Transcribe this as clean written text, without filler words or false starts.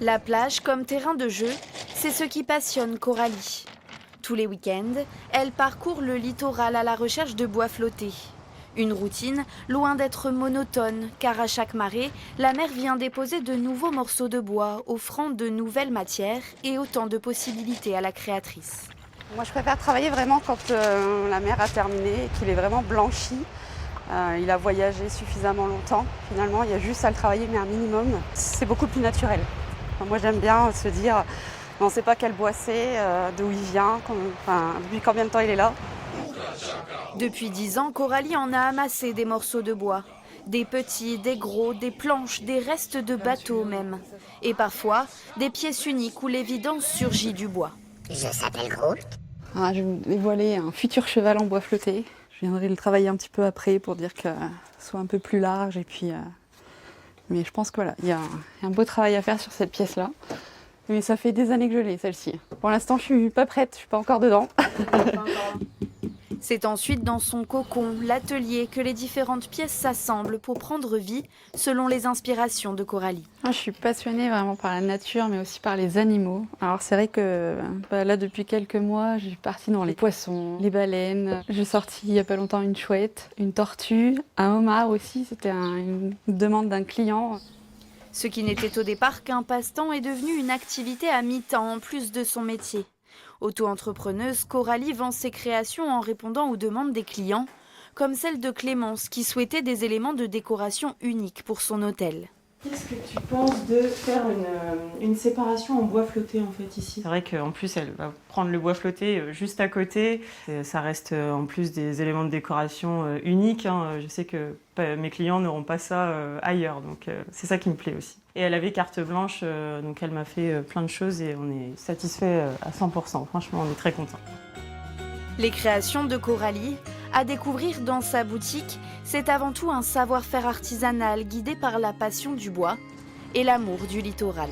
La plage comme terrain de jeu, c'est ce qui passionne Coralie. Tous les week-ends, elle parcourt le littoral à la recherche de bois flottés. Une routine loin d'être monotone, car à chaque marée, la mer vient déposer de nouveaux morceaux de bois, offrant de nouvelles matières et autant de possibilités à la créatrice. Moi, je préfère travailler vraiment quand la mer a terminé et qu'il est vraiment blanchi. Il a voyagé suffisamment longtemps. Finalement, il y a juste à le travailler, mais un minimum. C'est beaucoup plus naturel. Enfin, moi, j'aime bien se dire, on ne sait pas quel bois c'est, d'où il vient, depuis combien de temps il est là. Depuis 10 ans, Coralie en a amassé des morceaux de bois. Des petits, des gros, des planches, des restes de bateaux même. Et parfois, des pièces uniques où l'évidence surgit du bois. Je s'appelle Groot. Je vais vous dévoiler un futur cheval en bois flotté. Je viendrai le travailler un petit peu après pour dire que ce soit un peu plus large. Et puis, mais je pense que voilà, il y a un beau travail à faire sur cette pièce-là. Mais ça fait des années que je l'ai, celle-ci. Pour l'instant, je suis pas prête, je suis pas encore dedans. C'est ensuite dans son cocon, l'atelier, que les différentes pièces s'assemblent pour prendre vie selon les inspirations de Coralie. Je suis passionnée vraiment par la nature, mais aussi par les animaux. Alors c'est vrai que là, depuis quelques mois, je suis partie dans les poissons, les baleines. J'ai sorti il y a pas longtemps une chouette, une tortue, un homard aussi. C'était une demande d'un client. Ce qui n'était au départ qu'un passe-temps est devenu une activité à mi-temps en plus de son métier. Auto-entrepreneuse, Coralie vend ses créations en répondant aux demandes des clients, comme celle de Clémence qui souhaitait des éléments de décoration uniques pour son hôtel. Qu'est-ce que tu penses de faire une séparation en bois flotté en fait ici? C'est vrai qu'en plus elle va prendre le bois flotté juste à côté. Ça reste en plus des éléments de décoration uniques. Je sais que mes clients n'auront pas ça ailleurs, donc c'est ça qui me plaît aussi. Et elle avait carte blanche, donc elle m'a fait plein de choses et on est satisfait à 100%. Franchement, on est très contents. Les créations de Coralie, à découvrir dans sa boutique, c'est avant tout un savoir-faire artisanal guidé par la passion du bois et l'amour du littoral.